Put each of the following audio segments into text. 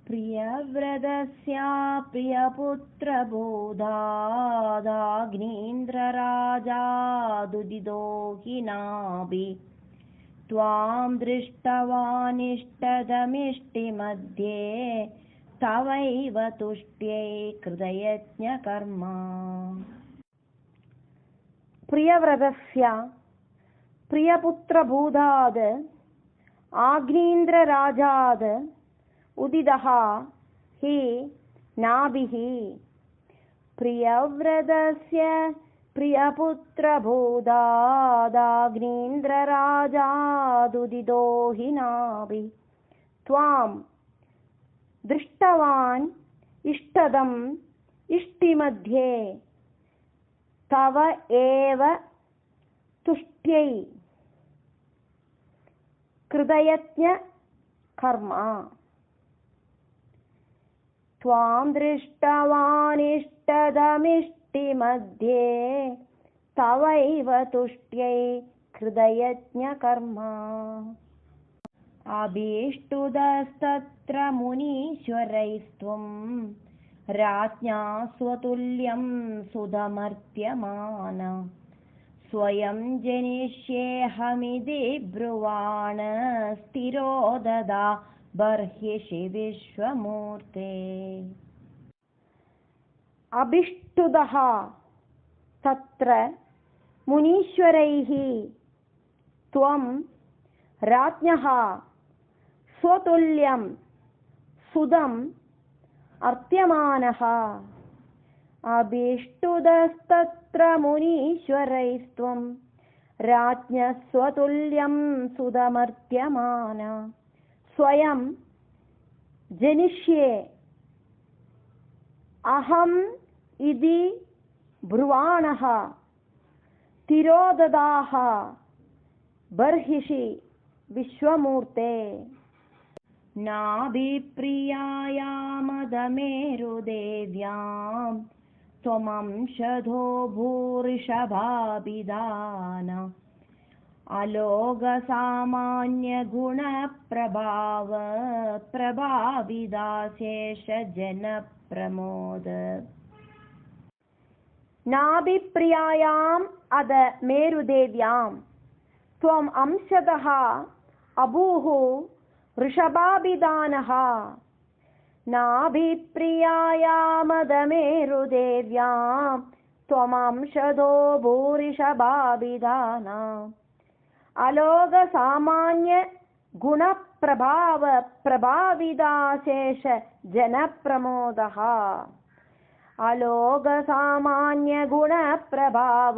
प्रियव्रतस्य प्रियपुत्रबोधादाग्नीन्द्रराजादुदितो हि नाभि त्वां दृष्टवानिष्टदमिष्टिमध्ये तवैव तुष्ट्यै कृतयज्ञकर्म। प्रियव्रतस्य प्रियपुत्रबोधाद् आग्नीन्द्रराजाद् उदितः हि नाभिः। प्रियव्रतस्य प्रियपुत्रबोधादाग्नीन्द्रराजादुदितो हि नाभि त्वां दृष्टवान् इष्टदम् इष्टिमध्ये तव एव तुष्ट्यै कृतयज्ञकर्म। त्वां दृष्टवानिष्टदमिष्टिमध्ये तवैव तुष्ट्यै कृतयज्ञकर्म। अभीष्टुतस्तत्र मुनीश्वरैस्त्वं राज्ञा स्वतुल्यं सुधमर्त्यमान स्वयं जनिष्येऽहमिति ब्रुवाण स्थिरो ददा बर्हिषि विश्वमूर्ते। अभिष्टुतः तत्र मुनीश्वरैः त्वं राज्ञः स्वतुल्यं सुदम् अर्त्यमानः। अभीष्टुतस्तत्र मुनीश्वरैस्त्वं राज्ञः स्वतुल्यं सुदमर्त्यमान स्वयं जनिष्ये अहम् इति ब्रुवाणः तिरोददाः बर्हिषि विश्वमूर्ते। नाभिप्रियायामदमेरुदेव्यां त्वमंशधो भूरिषभाभिधान अलोकसामान्यगुणप्रभाव प्रभाविदाशेषजनप्रमोद। नाभिप्रियायाम् अद मेरुदेव्यां त्वम् अंशतः अभूः ऋषभाभिधानः। नाभिप्रियायामदमेरुदेव्यां त्वमंशतो भूरिषभाभिधान अलोकसामान्यगुणप्रभाव प्रभाविदाशेषजनप्रमोदः। अलोकसामान्यगुणप्रभाव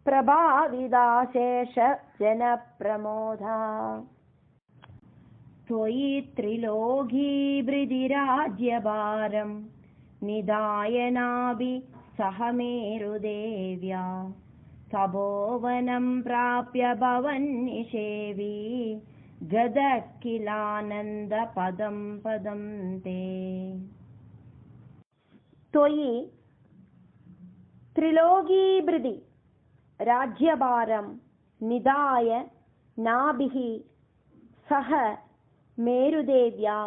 प्रभाविदाशेषजनप्रमोदः। त्वयि त्रिलोकीभृतिराज्यभारं निधाय नाभि सह मेरुदेव्या तपोवनं प्राप्य भवन्निषेवी गदः किलानन्दपदं पदं ते। त्वयि त्रिलोकीभृति राज्यभारं निधाय नाभिः सह मेरुदेव्या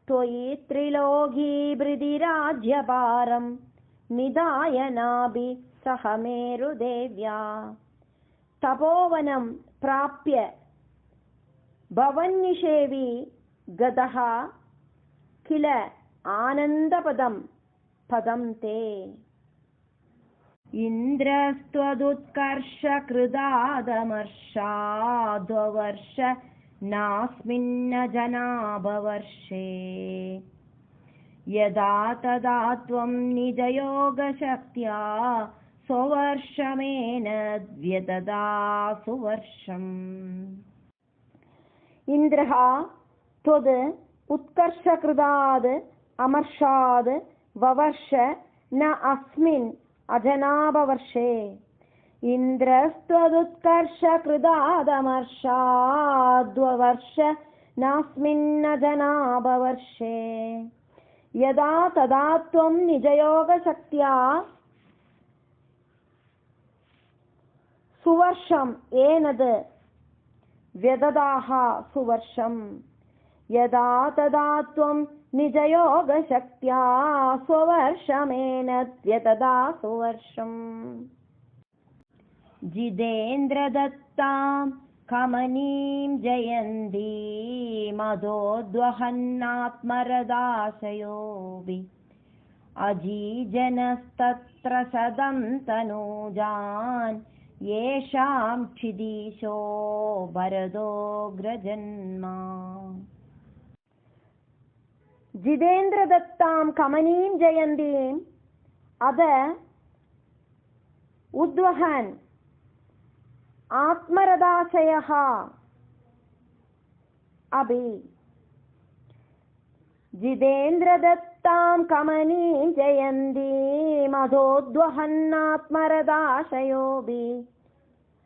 त्वयि त्रिलोकीभृतिराज्यभारं निधाय नाभि सह मेरुदेव्या तपोवनं प्राप्य भवन्निषेवी गदः किल आनन्दपदं पदं ते। इन्द्रस्त्वदुत्कर्षकृदादमर्षाद्वर्ष नास्मिन्न जनाभवर्षे यदा तदा त्वं निजयोगशक्त्या स्ववर्षमेन व्यददा सुवर्षम्। इन्द्रः त्वद् उत्कर्षकृदाद् अमर्षाद् ववर्ष न अस्मिन् अजनाभवर्षे। इन्द्रस्त्वदुत्कर्षकृदादमर्षाद्वर्ष नास्मिन्न जनाभवर्षे यदा तदा त्वं निजयोगशक्त्या सुवर्षम् एनद् व्यददाः सुवर्षम्। यदा तदा त्वं निजयोगशक्त्या स्ववर्षमेनत्यतदा सुवर्षम् जितेन्द्रदत्तां कमनीं जयन्तीमदोद्वहन्नात्मरदाशयोऽपि अजीजनस्तत्र सदं तनूजान् येषां क्षिदीशो भरदोऽग्रजन्मा जितेन्द्रदत्तां कमनीं जयन्तीम् अद उद्वहन् आत्मरदाशयः अपि जितेन्द्रदत्तां कमनीं जयन्तीमदोद्वहन्नात्मरदाशयोऽपि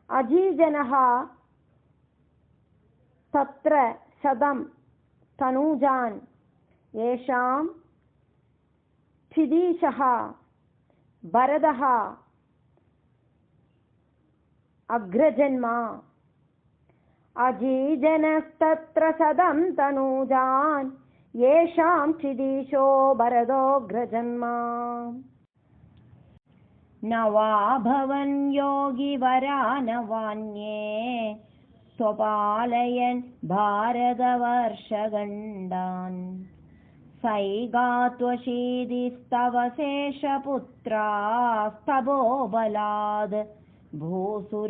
अजीजनः तत्र शतं तनूजान् येषां क्षिदीशः भरदः अग्रजन्मा अजीजनस्तत्र शतं तनूजान् येषां क्षिदीशो भरदोऽग्रजन्मा नवाभवन् योगिवरा नवान्ये स्वपालयन् भारतवर्षगण्डान् सैगात्वशीदिस्तव शेषपुत्रास्तवो बलाद् भूसुरभूयमीयो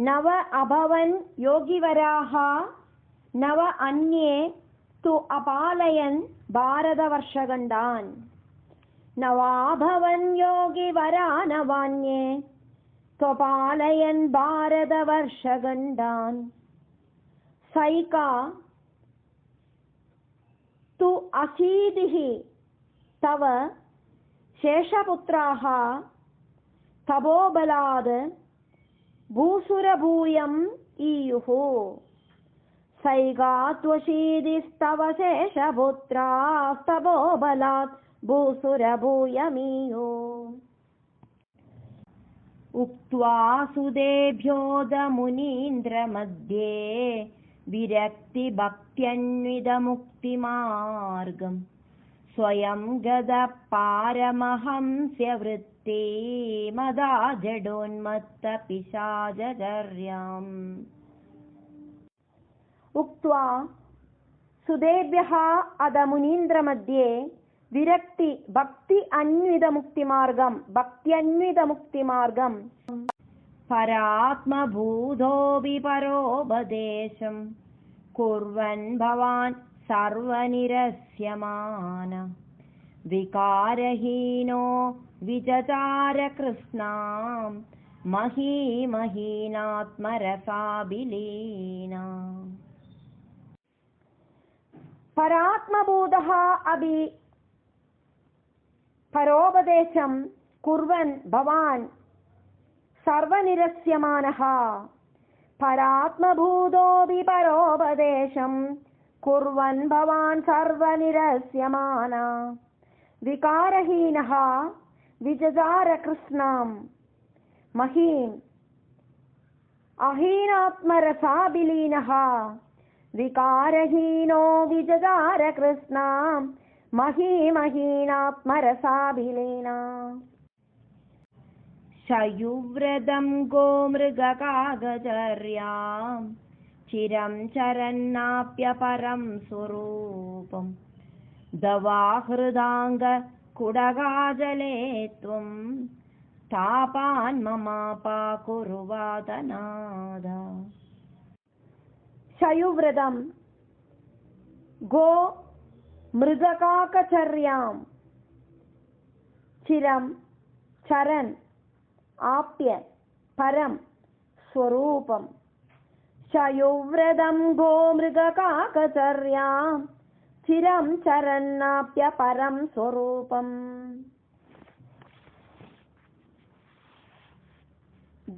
नव अभवन् योगिवराः नव अन्ये तु अपालयन् भारतवर्षगण्डान् नवाभवन् योगिवरा नवान्ये त्वपालयन् भारतवर्षगण्डान् सैका तु अशीतिः तव शेषपुत्राः तपोबलाद् भूसुरभूयम् ईयुः सैगात्वशीदिस्तव शेषपुत्रास्तपोबलात् भूसुरभूयमीयुः उक्त्वा सुदेभ्योदमुनीन्द्रमध्ये विरक्तिभक्त्यन्वितमुक्तिमार्गम् स्वयं गदपारमहंस्यवृत्तिमदा जडोन्मत्तपिशाचर्याम् उक्त्वा सुदेभ्यः अदमुनीन्द्रमध्ये विरक्ति भक्ति अन्वितमुक्तिमार्गं परात्मभूतोऽपि परोपदेशं कुर्वन् भवान् सर्वनिरस्यमान विकारहीनो विचचार कृष्णां महीमहीनात्मरसाभिलीना परात्मभूतः अपि परोपदेशं कुर्वन् भवान् सर्वनिरस्यमानः परात्मभूतोऽपि परोपदेशं कुर्वन् भवान् सर्वनिरस्यमान विकारहीनः विजजार कृष्णां महीम् अहीनात्मरसाभिलीनः विकारहीनो विजजार कृष्णां महीमहीनात्मरसाभिलीना शयुव्रतं गोमृगकागचर्यां चिरं चरन्नाप्यपरं स्वरूपं दवाहृदाङ्गकुडगाजले त्वं तापान् ममापाकुरुवादनाद शयुव्रतं गो मृगकाकचर्यां चिरं चरन् आप्य परं स्वरूपं शयुव्रतं गो मृगकाकचर्यां चिरं चरन्नाप्य परं स्वरूपम्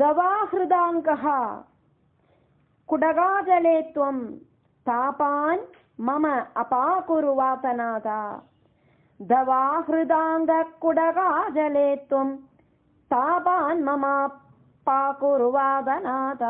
दवाहृदाङ्गः कुडगाजले त्वं तापान् मम अपाकुरुवातनाद दवाहृदाङ्गकुडगाजले त्वं तापान् मम पाकुरुवादनाद